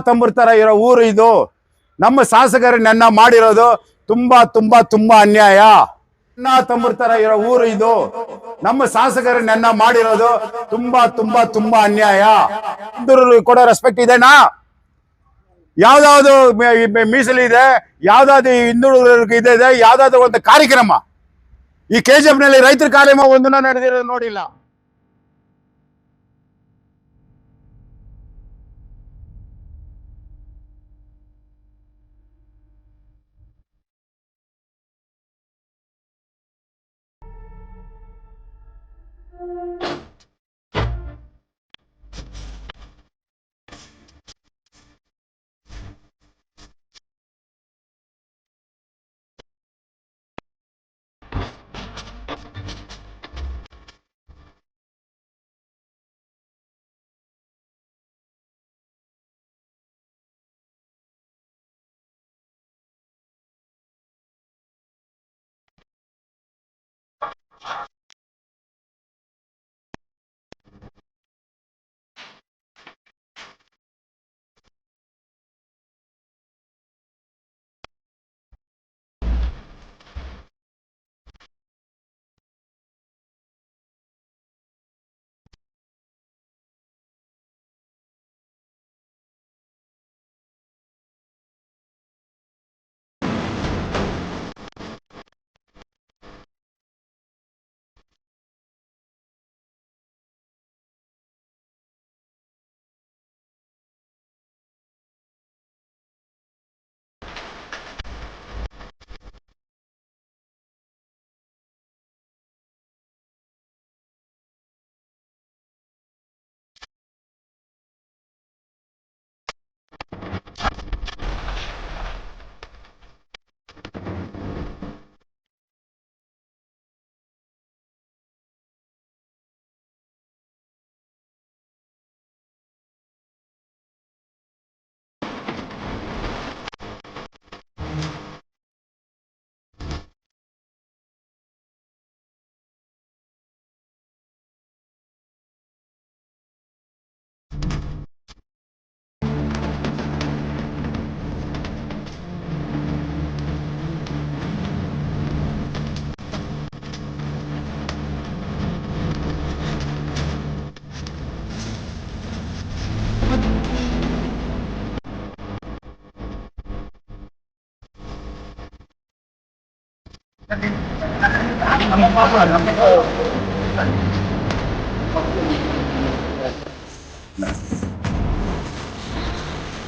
ತಮ್ಮರ ತರ ಇರೋ ಊರು ಇದು. ನಮ್ಮ ಶಾಸಕರು ನನ್ನ ಮಾಡಿರೋದು ತುಂಬಾ ತುಂಬಾ ತುಂಬಾ ಅನ್ಯಾಯ. ಅಣ್ಣ ತಮ್ಮರ ತರ ಇರೋ ಊರು ಇದು. ನಮ್ಮ ಶಾಸಕರು ನನ್ನ ಮಾಡಿರೋದು ತುಂಬಾ ತುಂಬಾ ತುಂಬಾ ಅನ್ಯಾಯ. ಕೊಡೋ ರೆಸ್ಪೆಕ್ಟ್ ಇದೆನಾ? ಯಾವ್ದಾವ್ದು ಮೀಸಲಿದೆ, ಯಾವ್ದಾದ್ರು ಹಿಂದುಳಿದವರಿಗೆ ಇದೆ, ಯಾವ್ದಾದ್ರು ಒಂದು ಕಾರ್ಯಕ್ರಮ ಈ KGF ನಲ್ಲಿ ರೈತರ ಕಾರ್ಯಕ್ರಮ ಒಂದನ್ನ ನಡೆದಿರೋದು ನೋಡಿಲ್ಲ.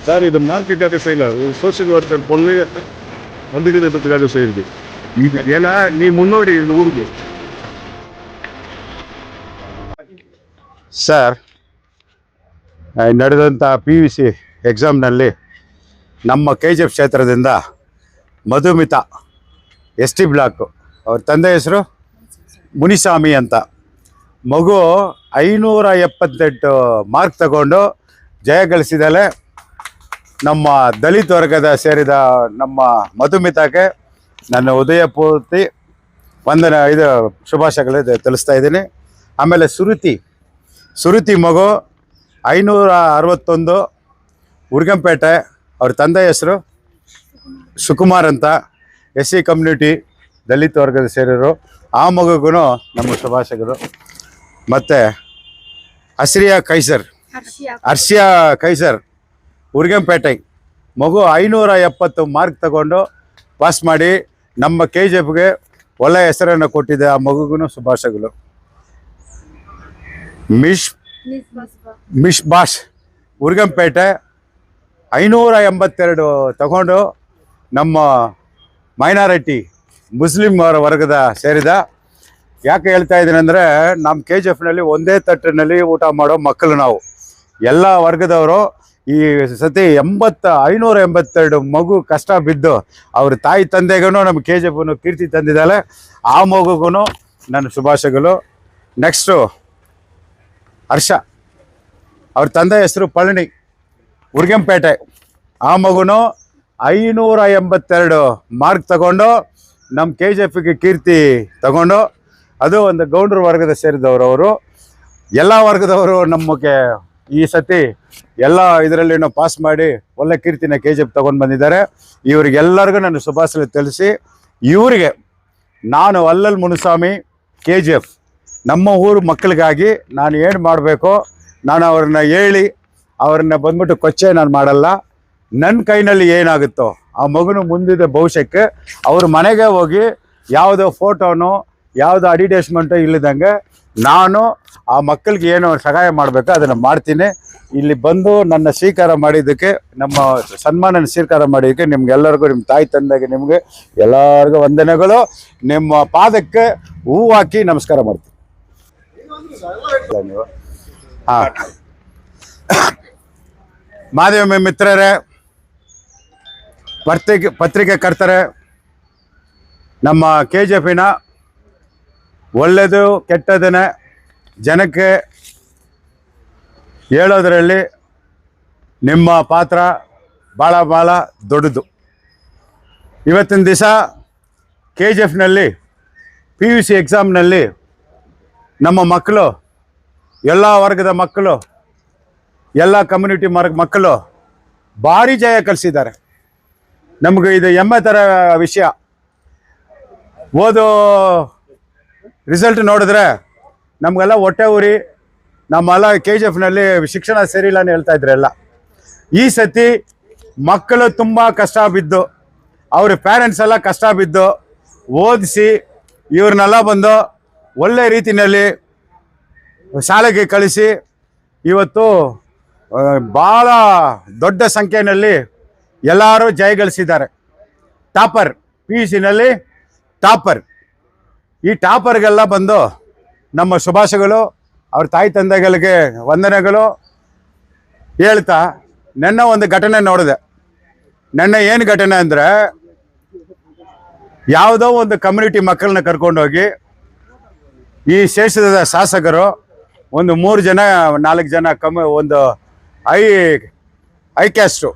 சார் இது மார்க்கெட்டாக செய்யலாம், சோசியல் ஒர்க்கர் பொண்ணு வந்துக்கிறதுக்காக செய்யுது. ஏன்னா நீ முன்னோடி இந்த ஊருக்கு. ಸರ್, ನಡೆದಂಥ PUC ಎಕ್ಸಾಮ್ನಲ್ಲಿ ನಮ್ಮ KGF ಕ್ಷೇತ್ರದಿಂದ ಮಧುಮಿತಾ ST ಬ್ಲಾಕು, ಅವ್ರ ತಂದೆ ಹೆಸರು ಮುನಿಸ್ವಾಮಿ ಅಂತ, ಮಗು 578 ಮಾರ್ಕ್ ತಗೊಂಡು ಜಯ ಗಳಿಸಿದಲೆ. ನಮ್ಮ ದಲಿತ ವರ್ಗದ ಸೇರಿದ ನಮ್ಮ ಮಧುಮಿತಾಗೆ ನನ್ನ ಉದಯಪೂರ್ತಿ ಇದು ಶುಭಾಶಯಗಳು ತಿಳಿಸ್ತಾ ಇದ್ದೀನಿ. ಆಮೇಲೆ ಸುರುತಿ ಮಗು 561 ಉರ್ಗಂಪೇಟೆ, ಅವ್ರ ತಂದೆ ಹೆಸರು ಸುಕುಮಾರ್ ಅಂತ, SC ಕಮ್ಯುನಿಟಿ ದಲಿತ ವರ್ಗದ ಸೇರಿರು. ಆ ಮಗುಗೂ ನಮ್ಮ ಶುಭಾಶಯಗಳು. ಮತ್ತು ಅರ್ಷಿಯಾ ಕೈಸರ್ ಉರ್ಗಂಪೇಟೆ ಮಗು 570 ಮಾರ್ಕ್ ತಗೊಂಡು ಪಾಸ್ ಮಾಡಿ ನಮ್ಮ KGFಗೆ ಒಳ್ಳೆಯ ಹೆಸರನ್ನು ಕೊಟ್ಟಿದೆ. ಆ ಮಗುಗೂ ಶುಭಾಶಯಗಳು. ಮಿಶ್ ಬಾಷ್ ಉರ್ಗಂಪೇಟೆ 582 ತಗೊಂಡು ನಮ್ಮ ಮೈನಾರಿಟಿ ಮುಸ್ಲಿಂ ವರ್ಗದ ಸೇರಿದ. ಯಾಕೆ ಹೇಳ್ತಾ ಇದ್ದೀನಿ ಅಂದರೆ, ನಮ್ಮ KGFನಲ್ಲಿ ಒಂದೇ ತಟ್ಟಿನಲ್ಲಿ ಊಟ ಮಾಡೋ ಮಕ್ಕಳು ನಾವು. ಎಲ್ಲ ವರ್ಗದವರು ಈ ಸತಿ 582 ಮಗು ಕಷ್ಟ ಬಿದ್ದು ಅವ್ರ ತಾಯಿ ತಂದೆಗೂ ನಮ್ಮ KGFನು ಕೀರ್ತಿ ತಂದಿದ್ದಾಳೆ. ಆ ಮಗುಗೂ ನನ್ನ ಶುಭಾಶಯಗಳು. ನೆಕ್ಸ್ಟು ಹರ್ಷ, ಅವ್ರ ತಂದೆ ಹೆಸರು ಪಳನಿ ಉರ್ಗಂಪೇಟೆ, ಆ ಮಗುನು 582 ಮಾರ್ಕ್ ತಗೊಂಡು ನಮ್ಮ KGFಗೆ ಕೀರ್ತಿ ತಗೊಂಡು, ಅದು ಒಂದು ಗೌಂಡ್ರ ವರ್ಗದ ಸೇರಿದವರು. ಅವರು ಎಲ್ಲ ವರ್ಗದವರು ನಮಗೆ ಈ ಸತಿ ಎಲ್ಲ ಇದರಲ್ಲಿ ಪಾಸ್ ಮಾಡಿ ಒಳ್ಳೆ ಕೀರ್ತಿನ KGF ತಗೊಂಡು ಬಂದಿದ್ದಾರೆ. ಇವರಿಗೆಲ್ಲರಿಗೂ ನಾನು ಶುಭಾಶಯ ತಿಳಿಸಿ, ಇವರಿಗೆ ನಾನು ಅಲ್ಲಲ್ ಮುನುಸ್ವಾಮಿ KGF ನಮ್ಮ ಊರು ಮಕ್ಕಳಿಗಾಗಿ ನಾನು ಏನು ಮಾಡಬೇಕೋ ನಾನು ಅವ್ರನ್ನ ಹೇಳಿ ಅವ್ರನ್ನ ಬಂದ್ಬಿಟ್ಟು ಕೊಚ್ಚೆ ನಾನು ಮಾಡಲ್ಲ. ನನ್ನ ಕೈನಲ್ಲಿ ಏನಾಗುತ್ತೋ ಆ ಮಗುನು ಮುಂದಿನ ಭವಿಷ್ಯಕ್ಕೆ ಅವ್ರ ಮನೆಗೆ ಹೋಗಿ ಯಾವುದೋ ಫೋಟೋನೋ ಯಾವುದೋ ಅಡ್ವರ್ಟೈಸ್ಮೆಂಟು ಇಲ್ಲದಂಗೆ ನಾನು ಆ ಮಕ್ಕಳಿಗೆ ಏನು ಸಹಾಯ ಮಾಡಬೇಕು ಅದನ್ನು ಮಾಡ್ತೀನಿ. ಇಲ್ಲಿ ಬಂದು ನನ್ನ ಸ್ವೀಕಾರ ಮಾಡಿದ್ದಕ್ಕೆ, ನಮ್ಮ ಸನ್ಮಾನ ಸ್ವೀಕಾರ ಮಾಡಿದ್ದಕ್ಕೆ ನಿಮ್ಗೆಲ್ಲರಿಗೂ, ನಿಮ್ಮ ತಾಯಿ ತಂದೆಗೆ, ನಿಮಗೆ ಎಲ್ಲರಿಗೂ ವಂದನೆಗಳು. ನಿಮ್ಮ ಪಾದಕ್ಕೆ ಹೂವು ಹಾಕಿ ನಮಸ್ಕಾರ ಮಾಡ್ತೀನಿ. ನೀವು ಹಾಂ, ಮಾಧ್ಯಮ ಮಿತ್ರರೇ, ಪತ್ರಿಕೆ ಕರ್ತರೆ, ನಮ್ಮ KGFನ ಒಳ್ಳೆಯದು ಕೆಟ್ಟದನ್ನೇ ಜನಕ್ಕೆ ಹೇಳೋದರಲ್ಲಿ ನಿಮ್ಮ ಪಾತ್ರ ಭಾಳ ಭಾಳ ದೊಡ್ಡದು. ಇವತ್ತಿನ ದಿವಸ KGFನಲ್ಲಿ PUC ಎಕ್ಸಾಮ್ನಲ್ಲಿ ನಮ್ಮ ಮಕ್ಕಳು, ಎಲ್ಲ ವರ್ಗದ ಮಕ್ಕಳು, ಎಲ್ಲ ಕಮ್ಯುನಿಟಿ ಮಕ್ಕಳು ಭಾರಿ ಜಯ ಕಲಿಸಿದ್ದಾರೆ. ನಮಗೆ ಇದು ಹೆಮ್ಮೆ ಥರ ವಿಷಯ. ಓದೋ ರಿಸಲ್ಟ್ ನೋಡಿದ್ರೆ ನಮಗೆಲ್ಲ ಹೊಟ್ಟೆ ಊರಿ ನಮ್ಮೆಲ್ಲ KGFನಲ್ಲಿ ಶಿಕ್ಷಣ ಸೇರಿಲ್ಲ ಅಂತ ಹೇಳ್ತಾ ಇದ್ರು ಎಲ್ಲ. ಈ ಸತಿ ಮಕ್ಕಳು ತುಂಬ ಕಷ್ಟ ಬಿದ್ದು, ಅವ್ರ ಪೇರೆಂಟ್ಸ್ ಎಲ್ಲ ಕಷ್ಟ ಬಿದ್ದು ಓದಿಸಿ ಇವ್ರನ್ನೆಲ್ಲ ಬಂದು ಒಳ್ಳೆ ರೀತಿಯಲ್ಲಿ ಶಾಲೆಗೆ ಕಳಿಸಿ ಇವತ್ತು ಭಾಳ ದೊಡ್ಡ ಸಂಖ್ಯೆಯಲ್ಲಿ ಎಲ್ಲರೂ ಜಯಗಳಿಸಿದ್ದಾರೆ. Topper, PUCನಲ್ಲಿ topper. ಈ ಟಾಪರ್ಗೆಲ್ಲ ಬಂದು ನಮ್ಮ ಶುಭಾಶಯಗಳು, ಅವ್ರ ತಾಯಿ ತಂದೆಗಳಿಗೆ ವಂದನೆಗಳು ಹೇಳ್ತಾ, ನನ್ನ ಒಂದು ಘಟನೆ ನೋಡಿದೆ. ನನ್ನ ಏನು ಘಟನೆ ಅಂದರೆ, ಯಾವುದೋ ಒಂದು ಕಮ್ಯುನಿಟಿ ಮಕ್ಕಳನ್ನ ಕರ್ಕೊಂಡೋಗಿ ಈ ಶೇಷದ ಶಾಸಕರು ಒಂದು 3 ಜನ 4 ಜನ ಒಂದು ಐ ಕ್ಯಾಸ್ಟು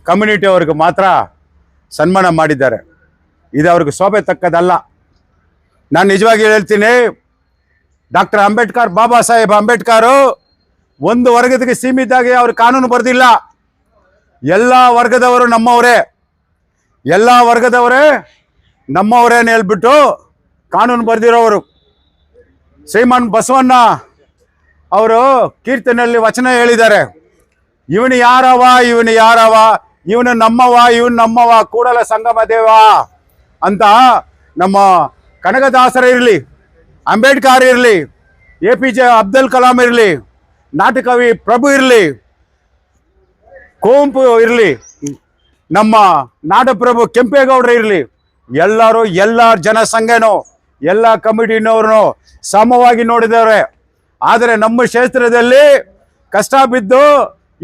ಕಮ್ಯುನಿಟಿ ಅವ್ರಿಗೆ ಮಾತ್ರ ಸನ್ಮಾನ ಮಾಡಿದ್ದಾರೆ. ಇದು ಅವ್ರಿಗೆ ಶೋಭೆ ತಕ್ಕದಲ್ಲ. ನಾನು ನಿಜವಾಗಿ ಹೇಳ್ತೀನಿ, ಡಾಕ್ಟರ್ ಅಂಬೇಡ್ಕರ್, ಬಾಬಾ ಸಾಹೇಬ್ ಅಂಬೇಡ್ಕರು ಒಂದು ವರ್ಗಕ್ಕೆ ಸೀಮಿತಾಗಿ ಅವರು ಕಾನೂನು ಬರೆದಿಲ್ಲ. ಎಲ್ಲ ವರ್ಗದವರು ನಮ್ಮವರೇ, ಎಲ್ಲ ವರ್ಗದವರೇ ನಮ್ಮವರೇನು ಹೇಳ್ಬಿಟ್ಟು ಕಾನೂನು ಬರೆದಿರೋರು. ಶ್ರೀಮಾನ್ ಬಸವಣ್ಣ ಅವರು ಕೀರ್ತನೆಯಲ್ಲಿ ವಚನ ಹೇಳಿದ್ದಾರೆ, ಇವನು ಯಾರವ, ಇವನು ಯಾರವ, ಇವನು ನಮ್ಮವ, ಇವನು ನಮ್ಮವ, ಕೂಡಲ ಸಂಗಮ ದೇವ ಅಂತ. ನಮ್ಮ ಕನಕದಾಸರ ಇರಲಿ, ಅಂಬೇಡ್ಕರ್ ಇರಲಿ, APJ ಅಬ್ದುಲ್ ಕಲಾಂ ಇರಲಿ, ನಾಟಕವಿ ಪ್ರಭು ಇರಲಿ, ಕುವೆಂಪು ಇರಲಿ, ನಮ್ಮ ನಾಡಪ್ರಭು ಕೆಂಪೇಗೌಡರು ಇರಲಿ, ಎಲ್ಲರೂ ಎಲ್ಲ ಜನಸಂಘನೂ ಎಲ್ಲ ಕಮಿಟಿನವ್ರನ್ನು ಸಮವಾಗಿ ನೋಡಿದವ್ರೆ. ಆದರೆ ನಮ್ಮ ಕ್ಷೇತ್ರದಲ್ಲಿ ಕಷ್ಟ ಬಿದ್ದು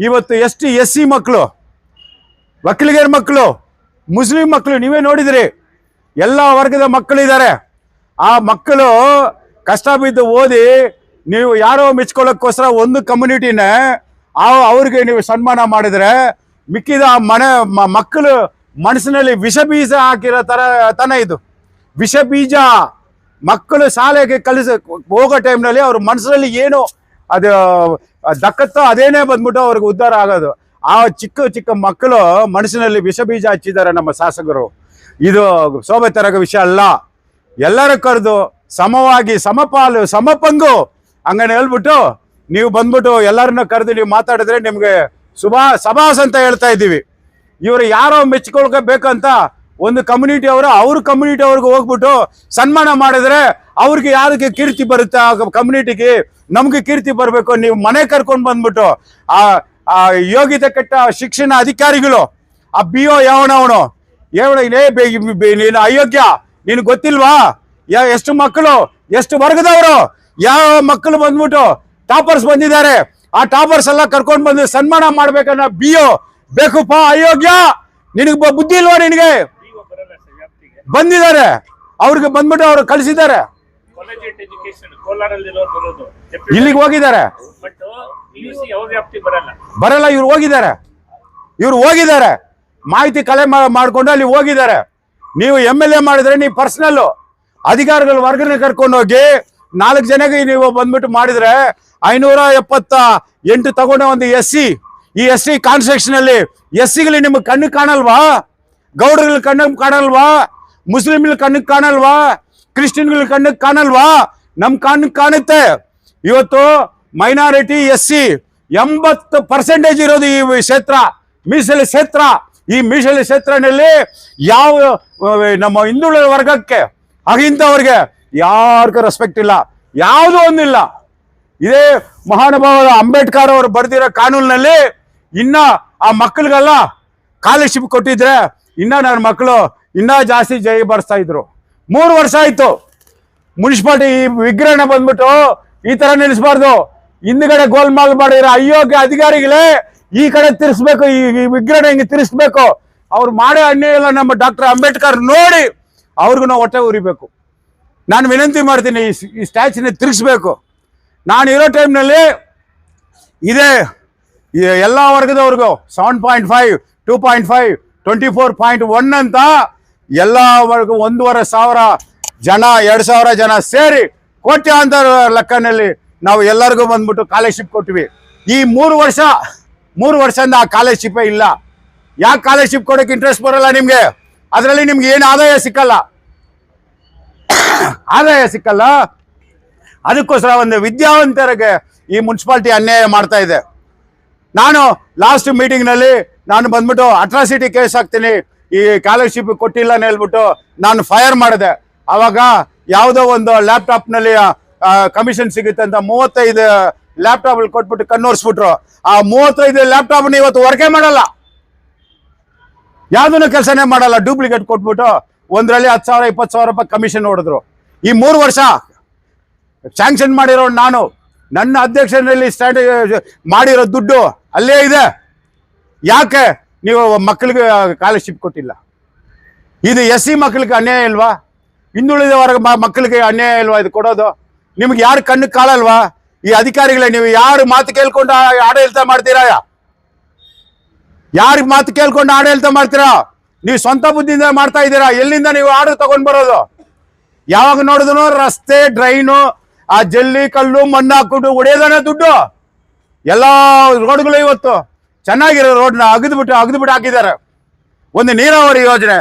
ಇವತ್ತು ST SC ಮಕ್ಕಳು, ಒಕ್ಕಲಿಗರ ಮಕ್ಕಳು, ಮುಸ್ಲಿಂ ಮಕ್ಕಳು ನೀವೇ ನೋಡಿದ್ರಿ, ಎಲ್ಲ ವರ್ಗದ ಮಕ್ಕಳಿದ್ದಾರೆ. ಆ ಮಕ್ಕಳು ಕಷ್ಟ ಬಿದ್ದು ಓದಿ ನೀವು ಯಾರೋ ಮೆಚ್ಕೊಳ್ಳೋಕ್ಕೋಸ್ಕರ ಒಂದು ಕಮ್ಯುನಿಟಿನ ಅವ್ರಿಗೆ ನೀವು ಸನ್ಮಾನ ಮಾಡಿದರೆ, ಮಿಕ್ಕಿದ ಮಕ್ಕಳು ಮನಸ್ಸಿನಲ್ಲಿ ವಿಷ ಬೀಜ ಹಾಕಿರೋ ತನ ಇದು. ವಿಷ ಬೀಜ ಮಕ್ಕಳು ಶಾಲೆಗೆ ಹೋಗೋ ಟೈಮ್ನಲ್ಲಿ ಅವ್ರ ಮನಸ್ಸಿನಲ್ಲಿ ಏನು ಅದು ದಕ್ಕತ್ತೋ ಅದೇನೇ ಬಂದ್ಬಿಟ್ಟು ಅವ್ರಿಗೆ ಉದ್ಧಾರ ಆಗೋದು. ಆ ಚಿಕ್ಕ ಚಿಕ್ಕ ಮಕ್ಕಳು ಮನಸ್ಸಿನಲ್ಲಿ ವಿಷ ಬೀಜ ಹಚ್ಚಿದ್ದಾರೆ ನಮ್ಮ ಶಾಸಕರು. ಇದು ಶೋಭೆ ತರಗ ವಿಷಯ ಅಲ್ಲ. ಎಲ್ಲರ ಕರೆದು ಸಮವಾಗಿ ಸಮಪಾಲು ಸಮಪಂಗು ಹಂಗನೆ ಹೇಳ್ಬಿಟ್ಟು ನೀವು ಬಂದ್ಬಿಟ್ಟು ಎಲ್ಲರನ್ನ ಕರೆದು ನೀವು ಮಾತಾಡಿದ್ರೆ ನಿಮಗೆ ಸಭಾಸ್ ಅಂತ ಹೇಳ್ತಾ ಇದ್ದೀವಿ. ಇವರು ಯಾರೋ ಮೆಚ್ಕೊಳ್ಬೇಕಂತ ಒಂದು ಕಮ್ಯುನಿಟಿ ಅವ್ರ ಕಮ್ಯುನಿಟಿ ಅವ್ರಿಗೆ ಹೋಗ್ಬಿಟ್ಟು ಸನ್ಮಾನ ಮಾಡಿದ್ರೆ ಅವ್ರಿಗೆ ಯಾರಿಗೆ ಕೀರ್ತಿ ಬರುತ್ತೆ, ಆ ಕಮ್ಯುನಿಟಿಗೆ ನಮ್ಗೆ ಕೀರ್ತಿ ಬರಬೇಕು. ನೀವು ಮನೆ ಕರ್ಕೊಂಡು ಬಂದ್ಬಿಟ್ಟು ಆ ಯೋಗ್ಯತೆ ಕೆಟ್ಟ ಶಿಕ್ಷಣ ಅಧಿಕಾರಿಗಳು, ಆ BO ಯಾವನವನು ನೀನು ಅಯೋಗ್ಯ, ನೀನು ಗೊತ್ತಿಲ್ವಾ ಎಷ್ಟು ಮಕ್ಕಳು ಎಷ್ಟು ವರ್ಗದವರು ಯಾವ ಮಕ್ಕಳು ಬಂದ್ಬಿಟ್ಟು ಟಾಪರ್ಸ್ ಬಂದಿದ್ದಾರೆ, ಆ ಟಾಪರ್ಸ್ ಎಲ್ಲ ಕರ್ಕೊಂಡು ಬಂದು ಸನ್ಮಾನ ಮಾಡ್ಬೇಕನ್ನ BO ಬೇಕುಪ್ಪ ಅಯೋಗ್ಯ, ನಿನಗೆ ಬುದ್ಧಿ ಇಲ್ವಾ? ನಿನಗೆ ಬಂದಿದ್ದಾರೆ, ಅವ್ರಿಗೆ ಬಂದ್ಬಿಟ್ಟು ಅವ್ರು ಕಳಿಸಿದ್ದಾರೆ, ಇಲ್ಲಿಗೆ ಹೋಗಿದ್ದಾರೆ, ಬರಲ್ಲ. ಇವ್ರು ಹೋಗಿದ್ದಾರೆ ಮಾಹಿತಿ ಕಲೆ ಮಾಡ್ಕೊಂಡು ಅಲ್ಲಿ ಹೋಗಿದ್ದಾರೆ. ನೀವು MLA ಮಾಡಿದ್ರೆ ನೀವು ಪರ್ಸನಲ್ ಅಧಿಕಾರಿಗಳ ವರ್ಗನ ಕರ್ಕೊಂಡು ಹೋಗಿ 4 ಜನಕ್ಕೆ ನೀವು ಬಂದ್ಬಿಟ್ಟು ಮಾಡಿದ್ರೆ 578 ತಗೊಂಡ ಒಂದು SC. ಈ SC ಕಾನ್ಸ್ಟಿಟ್ಯೂಷನ್ ಅಲ್ಲಿ SCಗಳಿಗೆ ನಿಮ್ಗೆ ಕಣ್ಣು ಕಾಣಲ್ವಾ? ಗೌಡರುಗಳ ಕಣ್ಣಿಗೆ ಕಾಣಲ್ವಾ? ಮುಸ್ಲಿಮ್ಗಳ ಕಣ್ಣಿಗೆ ಕಾಣಲ್ವಾ? ಕ್ರಿಶ್ಚಿಯನ್ಗಳ ಕಣ್ಣಿಗೆ ಕಾಣಲ್ವಾ? ನಮ್ ಕಣ್ಣಿಗೆ ಕಾಣುತ್ತೆ. ಇವತ್ತು ಮೈನಾರಿಟಿ SC 80% ಇರೋದು ಈ ಕ್ಷೇತ್ರ, ಮೀಸಲು ಕ್ಷೇತ್ರ. ಈ ಮೀಸಲು ಕ್ಷೇತ್ರನಲ್ಲಿ ಯಾವ ನಮ್ಮ ಹಿಂದುಳಿದ ವರ್ಗಕ್ಕೆ ಅಹಿಂದವ್ರಿಗೆ ಯಾರಿಗೂ ರೆಸ್ಪೆಕ್ಟ್ ಇಲ್ಲ, ಯಾವುದೂ ಒಂದಿಲ್ಲ. ಇದೇ ಮಹಾನುಭಾವ ಅಂಬೇಡ್ಕರ್ ಅವರು ಬರೆದಿರೋ ಕಾನೂನಿನಲ್ಲಿ ಇನ್ನ ಆ ಮಕ್ಕಳಿಗೆಲ್ಲ ಸ್ಕಾಲರ್ಶಿಪ್ ಕೊಟ್ಟಿದ್ರೆ ಇನ್ನ ನನ್ನ ಮಕ್ಕಳು ಇನ್ನ ಜಾಸ್ತಿ ಜೈ ಬರ್ಸ್ತಾ ಇದ್ರು. 3 ವರ್ಷ ಆಯ್ತು. ಮುನ್ಸಿಪಾಲಿಟಿ ಈ ವಿಗ್ರಹಣ ಬಂದ್ಬಿಟ್ಟು ಈ ತರ ನಿಲ್ಲಿಸಬಾರ್ದು. ಹಿಂದ್ಗಡೆ ಗೋಲ್ಮಾಲ್ ಮಾಡಿರೋ ಅಯೋಗ್ಯ ಅಧಿಕಾರಿಗಳೇ ಈ ಕಡೆ ತಿರ್ಸ್ಬೇಕು, ಈ ವಿಗ್ರಹಣ ಹಿಂಗೆ ತಿರ್ಸ್ಬೇಕು. ಅವ್ರು ಮಾಡೋ ಅನ್ಯಾಯ ಎಲ್ಲ ನಮ್ಮ ಡಾಕ್ಟರ್ ಅಂಬೇಡ್ಕರ್ ನೋಡಿ ಅವ್ರಿಗೂ ನಾವು ಹೊಟ್ಟೆ ಉರಿಬೇಕು. ನಾನು ವಿನಂತಿ ಮಾಡ್ತೀನಿ, ಈ ಸ್ಟ್ಯಾಚ್ಯೂನ ತಿರ್ಗಿಸ್ಬೇಕು. ನಾನು ಇರೋ ಟೈಮ್ನಲ್ಲಿ ಇದೇ ಎಲ್ಲ ವರ್ಗದವ್ರಿಗೂ 7.5, 2.5, 24.1 ಅಂತ ಎಲ್ಲ ವರ್ಗ 1,500 ಜನ 2,000 ಜನ ಸೇರಿ ಕೋಟ್ಯಾಂತರ ಲೆಕ್ಕನಲ್ಲಿ ನಾವು ಎಲ್ಲರಿಗೂ ಬಂದ್ಬಿಟ್ಟು ಸ್ಕಾಲರ್ಶಿಪ್ ಕೊಟ್ಟಿವಿ. ಈ 3 ವರ್ಷದಿಂದ ಆ ಸ್ಕಾಲರ್ಶಿಪ್ಪೇ ಇಲ್ಲ. ಯಾಕೆ ಸ್ಕಾಲರ್ಶಿಪ್ ಕೊಡೋಕೆ ಇಂಟ್ರೆಸ್ಟ್ ಬರಲ್ಲ ನಿಮ್ಗೆ? ಅದರಲ್ಲಿ ನಿಮ್ಗೆ ಏನು ಆದಾಯ ಸಿಕ್ಕಲ್ಲ. ಅದಕ್ಕೋಸ್ಕರ ಒಂದು ವಿದ್ಯಾವಂತರಿಗೆ ಈ ಮುನ್ಸಿಪಾಲಿಟಿ ಅನ್ಯಾಯ ಮಾಡ್ತಾ ಇದೆ. ನಾನು ಲಾಸ್ಟ್ ಮೀಟಿಂಗ್ನಲ್ಲಿ ನಾನು ಬಂದ್ಬಿಟ್ಟು ಅಟ್ರಾಸಿಟಿ ಕೇಸ್ ಹಾಕ್ತೀನಿ, ಈ ಸ್ಕಾಲರ್ಶಿಪ್ ಕೊಟ್ಟಿಲ್ಲ ಅಂತ ಹೇಳ್ಬಿಟ್ಟು ನಾನು ಫೈರ್ ಮಾಡಿದೆ. ಆವಾಗ ಯಾವುದೋ ಒಂದು ಲ್ಯಾಪ್ಟಾಪ್ನಲ್ಲಿ ಕಮಿಷನ್ ಸಿಗುತ್ತೆ ಅಂತ 35 ಲ್ಯಾಪ್ಟಾಪ್ ಕೊಟ್ಬಿಟ್ಟು ಕಣ್ಣೋರ್ಸ್ಬಿಟ್ರು. ಆ 35 ಲ್ಯಾಪ್ಟಾಪ್ನ ಇವತ್ತು ವರ್ಕೇ ಮಾಡಲ್ಲ, ಯಾವುದನ್ನು ಕೆಲಸನೇ ಮಾಡಲ್ಲ. ಡೂಪ್ಲಿಕೇಟ್ ಕೊಟ್ಬಿಟ್ಟು ಒಂದರಲ್ಲಿ 10,000, 20,000 ರೂಪಾಯಿ ಕಮಿಷನ್ ಹೊಡೆದ್ರು. ಈ 3 ವರ್ಷ ಸ್ಯಾಂಕ್ಷನ್ ಮಾಡಿರೋ ನಾನು, ನನ್ನ ಅಧ್ಯಕ್ಷನಲ್ಲಿ ಮಾಡಿರೋ ದುಡ್ಡು ಅಲ್ಲೇ ಇದೆ. ಯಾಕೆ ನೀವು ಮಕ್ಕಳಿಗೆ ಸ್ಕಾಲರ್ಶಿಪ್ ಕೊಟ್ಟಿಲ್ಲ? ಇದು SC ಮಕ್ಕಳಿಗೆ ಅನ್ಯಾಯ ಇಲ್ವಾ? ಹಿಂದುಳಿದ ವರ್ಗ ಮಕ್ಕಳಿಗೆ ಅನ್ಯಾಯ ಇಲ್ವಾ ಇದು ಕೊಡೋದು? ನಿಮ್ಗೆ ಯಾರು ಕಣ್ಣು ಕಾಳಲ್ವಾ? ಈ ಅಧಿಕಾರಿಗಳೇ, ನೀವು ಯಾರು ಮಾತು ಕೇಳ್ಕೊಂಡು ಆಡಳಿತ ಮಾಡ್ತೀರಾ? ಯಾರ ಮಾತು ಕೇಳ್ಕೊಂಡು ಆಡಳಿತ ಮಾಡ್ತೀರಾ? ನೀವು ಸ್ವಂತ ಬುದ್ಧಿಯಿಂದ ಮಾಡ್ತಾ ಇದ್ದೀರಾ. ಎಲ್ಲಿಂದ ನೀವು ಆರ್ಡರ್ ತಗೊಂಡ್ ಬರೋದು? ಯಾವಾಗ ನೋಡಿದ್ರು ರಸ್ತೆ, ಡ್ರೈನು, ಆ ಜಲ್ಲಿ ಕಲ್ಲು ಮಣ್ಣು ಹಾಕೊಂಡು ಹೊಡೆಯೋದನ್ನ ದುಡ್ಡು. ಎಲ್ಲ ರೋಡ್ಗಳು ಇವತ್ತು ಚೆನ್ನಾಗಿರೋ ರೋಡ್ನ ಅಗದ್ಬಿಟ್ಟು ಹಾಕಿದ್ದಾರೆ. ಒಂದು ನೀರಾವರಿ ಯೋಜನೆ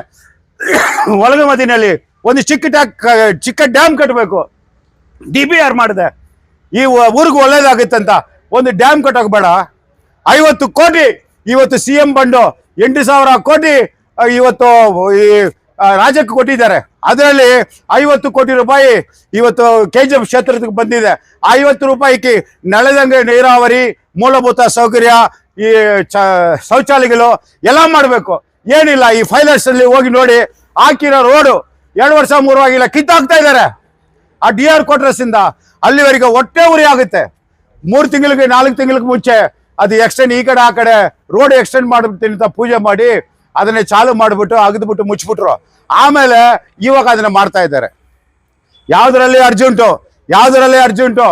ಒಳಗಮದಿನಲ್ಲಿ ಒಂದು ಚಿಕ್ಕ ಡ್ಯಾಮ್ ಕಟ್ಟಬೇಕು. DBR ಮಾಡಿದೆ, ಈ ಊರಿಗೆ ಒಳ್ಳೇದಾಗುತ್ತಂತ ಒಂದು ಡ್ಯಾಮ್ ಕಟ್ಟೋಕೆ ಬೇಡ? 50 ಕೋಟಿ ಇವತ್ತು CM ಬಂಡು 8,000 ಕೋಟಿ ಇವತ್ತು ಈ ರಾಜ್ಯಕ್ಕೆ ಕೊಟ್ಟಿದ್ದಾರೆ. ಅದರಲ್ಲಿ 50 ಕೋಟಿ ರೂಪಾಯಿ ಇವತ್ತು KGF ಕ್ಷೇತ್ರಕ್ಕೆ ಬಂದಿದೆ. 50 ರೂಪಾಯಿಗೆ ನೆಲದಂಗೆ ನೀರಾವರಿ, ಮೂಲಭೂತ ಸೌಕರ್ಯ, ಈ ಶೌಚಾಲಯಗಳು ಎಲ್ಲ ಮಾಡಬೇಕು. ಏನಿಲ್ಲ, ಈ ಫೈಲರ್ಸ್ ಅಲ್ಲಿ ಹೋಗಿ ನೋಡಿ, ಹಾಕಿರೋ ರೋಡು 2 ವರ್ಷ 3 ಆಗಿಲ್ಲ, ಕಿತ್ತಾಕ್ತಾ ಇದ್ದಾರೆ. ಆ DR ಕ್ವಾರ್ಟರ್ಸ್ ಇಂದ ಅಲ್ಲಿವರೆಗೆ ಹೊಟ್ಟೆ ಉರಿ ಆಗುತ್ತೆ. 3 ತಿಂಗಳಿಗೆ 4 ತಿಂಗಳಿಗೆ ಮುಂಚೆ ಅದು ಎಕ್ಸ್ಟೆಂಡ್, ಈ ಕಡೆ ಆ ಕಡೆ ರೋಡ್ ಎಕ್ಸ್ಟೆಂಡ್ ಮಾಡ್ಬಿಡ್ತೀನಿ ಅಂತ ಪೂಜೆ ಮಾಡಿ ಅದನ್ನೇ ಚಾಲು ಮಾಡಿಬಿಟ್ಟು ಅಗದ್ಬಿಟ್ಟು ಮುಚ್ಚಿಬಿಟ್ರು. ಆಮೇಲೆ ಇವಾಗ ಅದನ್ನ ಮಾಡ್ತಾ ಇದ್ದಾರೆ. ಯಾವುದರಲ್ಲಿ ಅರ್ಜೆಂಟು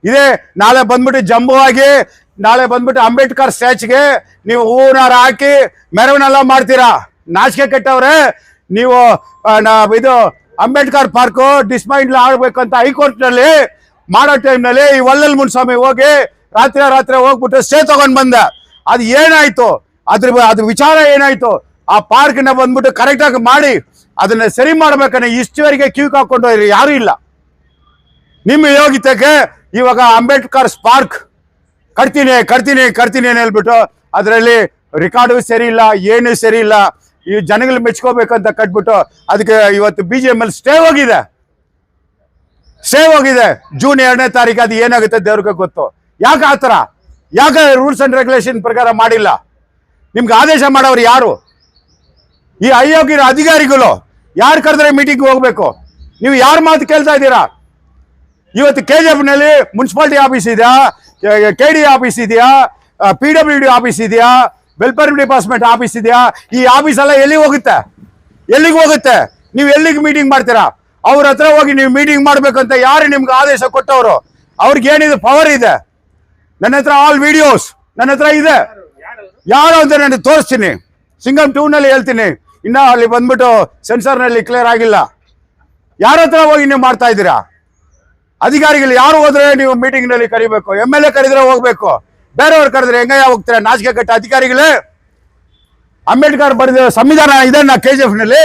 ಇದೇ ನಾಳೆ ಬಂದ್ಬಿಟ್ಟು ಜಂಬು ಆಗಿ, ನಾಳೆ ಬಂದ್ಬಿಟ್ಟು ಅಂಬೇಡ್ಕರ್ ಸ್ಟ್ಯಾಚ್ಗೆ ನೀವು ಹೂನಾರ ಹಾಕಿ ಮೆರವನೆಲ್ಲ ಮಾಡ್ತೀರಾ. ನಾಚಿಕೆ ಕೆಟ್ಟವ್ರೆ ನೀವು. ಇದು ಅಂಬೇಡ್ಕರ್ ಪಾರ್ಕು ಡಿಸ್ಮೈಂಡ್ ಆಗ್ಬೇಕಂತ ಹೈಕೋರ್ಟ್ನಲ್ಲಿ ಮಾಡೋ ಟೈಮ್ನಲ್ಲಿ ಈ ವಲ್ಲಲ್ ಮುನ್ಸ್ವಾಮಿ ಹೋಗಿ ರಾತ್ರಿ ಹೋಗ್ಬಿಟ್ಟು ಸ್ಟೇ ತಗೊಂಡ್ ಬಂದ. ಅದು ಏನಾಯ್ತು? ಅದ್ರ ವಿಚಾರ ಏನಾಯ್ತು? ಆ ಪಾರ್ಕ್ನ ಬಂದ್ಬಿಟ್ಟು ಕರೆಕ್ಟಾಗಿ ಮಾಡಿ ಅದನ್ನ ಸರಿ ಮಾಡ್ಬೇಕನ್ನ ಇಷ್ಟುವರೆಗೆ ಕ್ಯೂ ಹಾಕೊಂಡು ಯಾರು ಇಲ್ಲ. ನಿಮ್ಮ ಯೋಗ್ಯತೆಗೆ ಇವಾಗ ಅಂಬೇಡ್ಕರ್ ಪಾರ್ಕ್ ಕಟ್ತೀನಿ ಅಂತ ಹೇಳ್ಬಿಟ್ಟು ಅದರಲ್ಲಿ ರೆಕಾರ್ಡು ಸರಿ ಇಲ್ಲ, ಏನು ಸರಿ ಇಲ್ಲ. ಈ ಜನಗಳು ಮೆಚ್ಕೋಬೇಕಂತ ಕಟ್ಬಿಟ್ಟು ಅದಕ್ಕೆ ಇವತ್ತು BGML ಸ್ಟೇ ಹೋಗಿದೆ. ಜೂನ್ 2ನೇ ತಾರೀಕು. ಅದು ಏನಾಗುತ್ತೆ ದೇವ್ರಿಗೆ ಗೊತ್ತು. ಯಾಕೆ ಆ ಥರ? ಯಾಕೆ ರೂಲ್ಸ್ ಅಂಡ್ ರೆಗ್ಯುಲೇಷನ್ ಪ್ರಕಾರ ಮಾಡಿಲ್ಲ? ನಿಮ್ಗೆ ಆದೇಶ ಮಾಡೋರು ಯಾರು? ಈ ಅಯೋಗ್ಯ ಅಧಿಕಾರಿಗಳು. ಯಾರು ಕರೆದ್ರೆ ಮೀಟಿಂಗ್ ಹೋಗ್ಬೇಕು? ನೀವು ಯಾರ ಮಾತು ಕೇಳ್ತಾ ಇದ್ದೀರಾ? ಇವತ್ತು KGFನಲ್ಲಿ ಮುನ್ಸಿಪಾಲಿಟಿ ಆಫೀಸ್ ಇದೆಯಾ, KD ಆಫೀಸ್ ಇದೆಯಾ, PWD ಆಫೀಸ್ ಇದೆಯಾ, ವೆಲ್ಫೇರ್ ಡಿಪಾರ್ಟ್ಮೆಂಟ್ ಆಫೀಸ್ ಇದೆಯಾ? ಈ ಆಫೀಸ್ ಎಲ್ಲ ಎಲ್ಲಿಗೆ ಹೋಗುತ್ತೆ? ನೀವು ಎಲ್ಲಿಗೆ ಮೀಟಿಂಗ್ ಮಾಡ್ತೀರಾ? ಅವ್ರ ಹತ್ರ ಹೋಗಿ ನೀವು ಮೀಟಿಂಗ್ ಮಾಡ್ಬೇಕಂತ ಯಾರು ನಿಮ್ಗೆ ಆದೇಶ ಕೊಟ್ಟವರು? ಅವ್ರಿಗೆ ಏನಿದೆ ಪವರ್ ಇದೆ? ನನ್ನ ಹತ್ರ ಆಲ್ ವಿಡಿಯೋಸ್ ನನ್ನ ಹತ್ರ ಇದೆ. ಯಾರು ಅಂತ ನಾನು ತೋರಿಸ್ತೀನಿ. ಸಿಂಗಮ್ 2ನಲ್ಲಿ ಹೇಳ್ತೀನಿ. ಇನ್ನ ಅಲ್ಲಿ ಬಂದ್ಬಿಟ್ಟು ಸೆನ್ಸರ್ನಲ್ಲಿ ಕ್ಲಿಯರ್ ಆಗಿಲ್ಲ. ಯಾರ ಹತ್ರ ಹೋಗಿ ನೀವು ಮಾಡ್ತಾ ಇದ್ದೀರಾ? ಅಧಿಕಾರಿಗಳು ಯಾರು ಹೋದ್ರೆ ನೀವು ಮೀಟಿಂಗ್ ನಲ್ಲಿ ಕರಿಬೇಕು, MLA ಕರೆದ್ರೆ ಹೋಗ್ಬೇಕು, ಬೇರೆಯವ್ರು ಕರೆದ್ರೆ ಹೆಂಗಯ್ಯ ಹೋಗ್ತಾರೆ? ನಾಚಿಕೆ ಕಟ್ಟ ಅಧಿಕಾರಿಗಳೇ. ಅಂಬೇಡ್ಕರ್ ಬರೆದಿರೋ ಸಂವಿಧಾನ ಇದನ್ನ KGF ನಲ್ಲಿ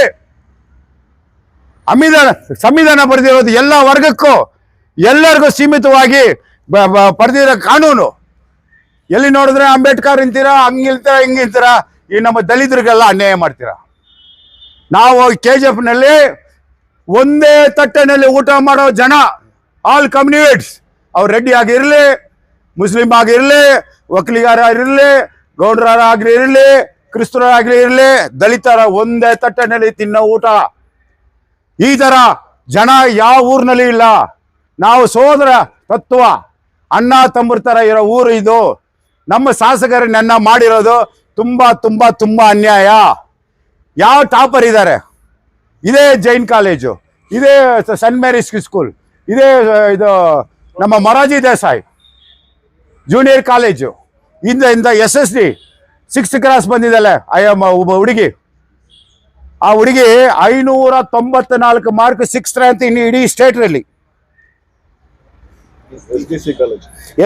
ಸಂವಿಧಾನ ಬರೆದಿರೋದು ಎಲ್ಲ ವರ್ಗಕ್ಕೂ ಎಲ್ಲರಿಗೂ ಸೀಮಿತವಾಗಿ ಬರೆದಿರೋ ಕಾನೂನು. ಎಲ್ಲಿ ನೋಡಿದ್ರೆ ಅಂಬೇಡ್ಕರ್ ಇಂತೀರಾ, ಹಂಗಿಲ್ತೀರಾ ಹಿಂಗಿಂತೀರಾ, ಈ ನಮ್ಮ ದಲಿತರಿಗೆಲ್ಲ ಅನ್ಯಾಯ ಮಾಡ್ತೀರಾ. ನಾವು KGF ನಲ್ಲಿ ಒಂದೇ ತಟ್ಟೆನಲ್ಲಿ ಊಟ ಮಾಡೋ ಜನ, ಆಲ್ ಕಮ್ಯುನಿಟೀಸ್, ಅವ್ರು ರೆಡ್ಡಿ ಆಗಿರಲಿ, ಮುಸ್ಲಿಂ ಆಗಿರಲಿ, ಒಕ್ಕಲಿಗಾರ ಇರಲಿ, ಗೌಡ್ರಾಗ್ಲಿ ಇರಲಿ, ಕ್ರಿಸ್ತರಾಗ್ಲಿ ಇರಲಿ, ದಲಿತರ ಒಂದೇ ತಟ್ಟೆನಲ್ಲಿ ತಿನ್ನೋ ಊಟ. ಈ ತರ ಜನ ಯಾವ ಊರಿನಲ್ಲಿ ಇಲ್ಲ. ನಾವು ಸೋದರ ತತ್ವ, ಅಣ್ಣ ತಮ್ಮರ ತರ ಇರೋ ಊರು ಇದು. ನಮ್ಮ ಶಾಸಕರು ನನ್ನ ಮಾಡಿರೋದು ತುಂಬಾ ತುಂಬಾ ತುಂಬಾ ಅನ್ಯಾಯ. ಯಾವ ಟಾಪರ್ ಇದ್ದಾರೆ? ಇದೇ ಜೈನ್ ಕಾಲೇಜು, ಇದೇ ಸೆಂಟ್ ಮೇರಿಸ್ ಸ್ಕೂಲ್, ಇದೇ ಇದು ನಮ್ಮ ಮೊರಾರ್ಜಿ ದೇಸಾಯಿ ಜೂನಿಯರ್ ಕಾಲೇಜು, ಇಂದ SSD 6th ಕ್ಲಾಸ್ ಬಂದಿದ್ದಾಳೆ ಒಬ್ಬ ಹುಡುಗಿ. ಆ ಹುಡುಗಿ 594 ಮಾರ್ಕ್ 6th ರ್ಯಾಂಕ್ ಇಡೀ ಸ್ಟೇಟ್ನಲ್ಲಿ.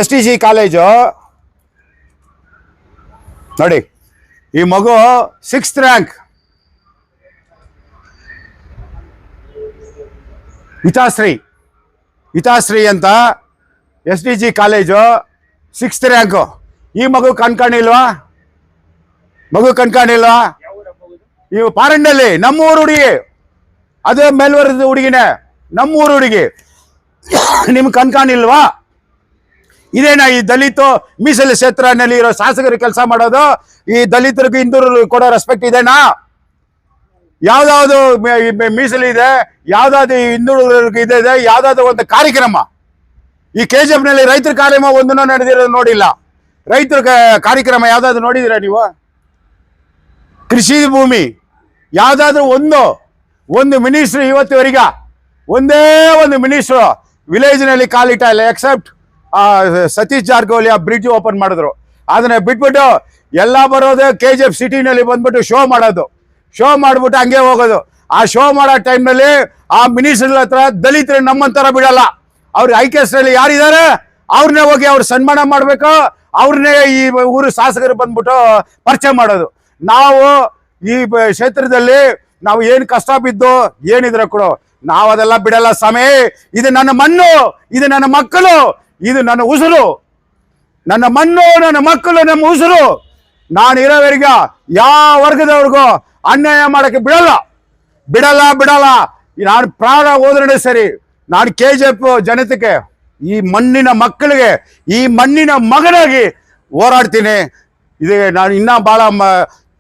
STC ಕಾಲೇಜು ನೋಡಿ, ಈ ಮಗು 6th ರ್ಯಾಂಕ್. ಹಿತಾಶ್ರೀ ಅಂತ SDG ಕಾಲೇಜು 6th ರ್ಯಾಂಕು. ಈ ಮಗು ಕಣ್ಕಾಣಿಲ್ವಾ? ಇವು ಪಾರಂಡಲ್ಲಿ ನಮ್ಮೂರು ಹುಡುಗಿ, ಅದೇ ಮೇಲ್ವರ್ಗದ ಹುಡುಗಿನೇ, ನಮ್ಮೂರು ಹುಡುಗಿ. ನಿಮ್ಗೆ ಕಣ್ಕಾಣಿಲ್ವಾ? ಇದೇನಾ ಈ ದಲಿತ ಮೀಸಲು ಕ್ಷೇತ್ರನಲ್ಲಿ ಇರೋ ಶಾಸಕರು ಕೆಲಸ ಮಾಡೋದು? ಈ ದಲಿತರಿಗೆ ಹಿಂದೂರು ಕೊಡೋ ರೆಸ್ಪೆಕ್ಟ್ ಇದೇನಾ? ಯಾವ್ದಾವ್ದು ಮೀಸಲಿದೆ, ಯಾವ್ದಾದ್ರು ಹಿಂದುಳಿದವರಿಗೆ ಇದೆ, ಯಾವ್ದಾದ್ರು ಒಂದು ಕಾರ್ಯಕ್ರಮ. ಈ KGF ನಲ್ಲಿ ರೈತರ ಕಾರ್ಯಕ್ರಮ ಒಂದನ್ನು ನಡೆದಿರೋದು ನೋಡಿಲ್ಲ. ರೈತರ ಕಾರ್ಯಕ್ರಮ ಯಾವ್ದಾದ್ರು ನೋಡಿದಿರ ನೀವು? ಕೃಷಿ ಭೂಮಿ ಯಾವ್ದಾದ್ರು ಒಂದು ಮಿನಿಸ್ಟ್ರು ಇವತ್ತಿವರೆಗೆ ಒಂದೇ ಒಂದು ಮಿನಿಸ್ಟ್ರು ವಿಲೇಜ್ ನಲ್ಲಿ ಕಾಲಿಟ್ಟ ಇಲ್ಲ, ಎಕ್ಸೆಪ್ಟ್ ಸತೀಶ್ ಜಾರಕಿಹೊಳಿ ಆ ಬ್ರಿಡ್ಜ್ ಓಪನ್ ಮಾಡಿದ್ರು. ಅದನ್ನ ಬಿಟ್ಬಿಟ್ಟು ಎಲ್ಲ ಬರೋದು KGF ಸಿಟಿನಲ್ಲಿ ಬಂದ್ಬಿಟ್ಟು ಶೋ ಮಾಡೋದು, ಶೋ ಮಾಡ್ಬಿಟ್ಟು ಹಂಗೆ ಹೋಗೋದು. ಆ ಶೋ ಮಾಡೋ ಟೈಮ್ನಲ್ಲಿ ಆ ಮಿನಿಸ್ಟರ್ ಹತ್ರ ದಲಿತರು ನಮ್ಮಂತರ ಬಿಡಲ್ಲ. ಅವ್ರ IKS ನಲ್ಲಿ ಯಾರಿದ್ದಾರೆ ಅವ್ರನ್ನೇ ಹೋಗಿ ಅವ್ರು ಸನ್ಮಾನ ಮಾಡ್ಬೇಕು, ಅವ್ರನ್ನೇ ಈ ಊರು ಶಾಸಕರು ಬಂದ್ಬಿಟ್ಟು ಪರಿಚಯ ಮಾಡೋದು. ನಾವು ಈ ಕ್ಷೇತ್ರದಲ್ಲಿ ನಾವು ಏನು ಕಷ್ಟ ಬಿದ್ದು ಏನಿದ್ರೆ ಕೂಡ ನಾವು ಅದೆಲ್ಲ ಬಿಡಲ್ಲ ಸ್ವಾಮಿ. ಇದು ನನ್ನ ಮಣ್ಣು, ಇದು ನನ್ನ ಮಕ್ಕಳು, ಇದು ನನ್ನ ಉಸಿರು, ನನ್ನ ಮಣ್ಣು, ನನ್ನ ಮಕ್ಕಳು, ನಮ್ಮ ಉಸಿರು. ನಾನು ಇರೋವರೆಗೆ ಯಾವ ವರ್ಗದವ್ರಿಗೂ ಅನ್ಯಾಯ ಮಾಡಕ್ಕೆ ಬಿಡಲ್ಲ. ನಾನು ಪ್ರಾಣ ಹೋದ್ರೆ ಸರಿ, ನಾನು KGF ಜನತೆಗೆ, ಈ ಮಣ್ಣಿನ ಮಕ್ಕಳಿಗೆ, ಈ ಮಣ್ಣಿನ ಮಗನಾಗಿ ಹೋರಾಡ್ತೀನಿ. ಇದು ನಾನು ಇನ್ನೂ ಭಾಳ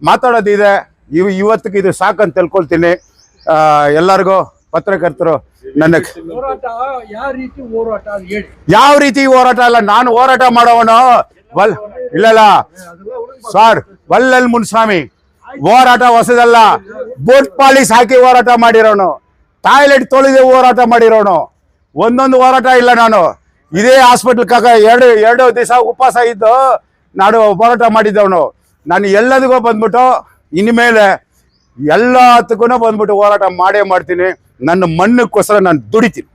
ಮಾತಾಡೋದಿದೆ. ಇವತ್ತಿಗೆ ಇದು ಸಾಕಂತ ತಿಳ್ಕೊಳ್ತೀನಿ. ಎಲ್ಲರಿಗೂ ಪತ್ರಕರ್ತರು ನನ್ನ ಯಾವ ರೀತಿ ಹೋರಾಟ ಅಲ್ಲ, ನಾನು ಹೋರಾಟ ಮಾಡೋವನು ಇಲ್ಲ ಸರ್. ವಲ್ಲಲ್ ಮುನ್ಸ್ವಾಮಿ ಹೋರಾಟ ಹೊಸದಲ್ಲ. ಬೋಟ್ ಪಾಲಿಸ್ ಹಾಕಿ ಹೋರಾಟ ಮಾಡಿರೋನು, ಟಾಯ್ಲೆಟ್ ತೊಳೆದು ಹೋರಾಟ ಮಾಡಿರೋನು, ಒಂದೊಂದು ಹೋರಾಟ ಇಲ್ಲ. ನಾನು ಇದೇ ಹಾಸ್ಪಿಟ್ಲ್ ಎರಡು ದಿವಸ ಉಪವಾಸ ಇದ್ದು ನಾನು ಹೋರಾಟ ಮಾಡಿದ್ದವನು. ನಾನು ಎಲ್ಲದಕ್ಕೂ ಬಂದ್ಬಿಟ್ಟು ಇನ್ಮೇಲೆ ಎಲ್ಲದಕ್ಕೂ ಬಂದ್ಬಿಟ್ಟು ಹೋರಾಟ ಮಾಡ್ತೀನಿ. ನನ್ನ ಮಣ್ಣಕ್ಕೋಸ್ಕರ ನಾನು ದುಡಿತೀನಿ.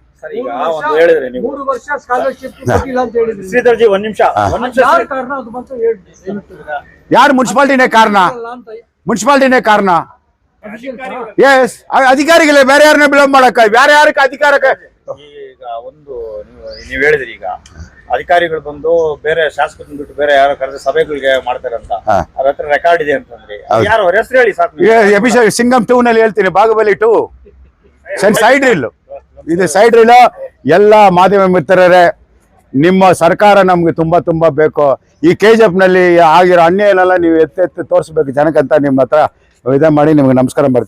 ಯಾರು? ಮುನ್ಸಿಪಾಲಿಟಿನೇ ಕಾರಣ. ಎಸ್, ಅಧಿಕಾರಿಗಳೇ. ಬೇರೆ ಯಾರನ್ನ ಬಿಲೋಮ್ ಮಾಡಕ್ಕ, ಬೇರೆ ಯಾರಕ್ಕೆ ಅಧಿಕಾರಕ್ಕೆ? ಈಗ ನೀವ್ ಹೇಳಿದ್ರಿ, ಈಗ ಅಧಿಕಾರಿಗಳು ಬಂದು ಬೇರೆ ಶಾಸಕರು ಬಿಟ್ಟು ಬೇರೆ ಯಾರೋ ಕರೆದ ಸಭೆಗಳಿಗೆ ಮಾಡ್ತಾರಂತ, ಅವ್ರ ಹತ್ರ ರೆಕಾರ್ಡ್ ಇದೆ ಅಂತಂದ್ರೆ ಯಾರು ಅವ್ರ ಹೆಸರು ಹೇಳಿ ಸಾಕು. ಸಿಂಗಮ್ 2 ನಲ್ಲಿ ಹೇಳ್ತೀನಿ, ಬಾಹುಬಲಿ 2 ಸೈಡ್ ರೀಲ್. ಇದು ಸೈಡ್ ರೀಲ್. ಎಲ್ಲ ಮಾಧ್ಯಮ ಮಿತ್ರರೇ, ನಿಮ್ಮ ಸರ್ಕಾರ ನಮ್ಗೆ ತುಂಬಾ ಬೇಕು. ಈ KGF ನಲ್ಲಿ ಆಗಿರೋ ಅನ್ಯಾಯನೆಲ್ಲ ನೀವು ಎತ್ತಿ ತೋರಿಸ್ಬೇಕು ಜನಕ್ಕಂತ ನಿಮ್ಮ ಹತ್ರ ಇದೇ ಮಾಡಿ ನಿಮ್ಗೆ ನಮಸ್ಕಾರ ಮಾಡ್ತೀನಿ.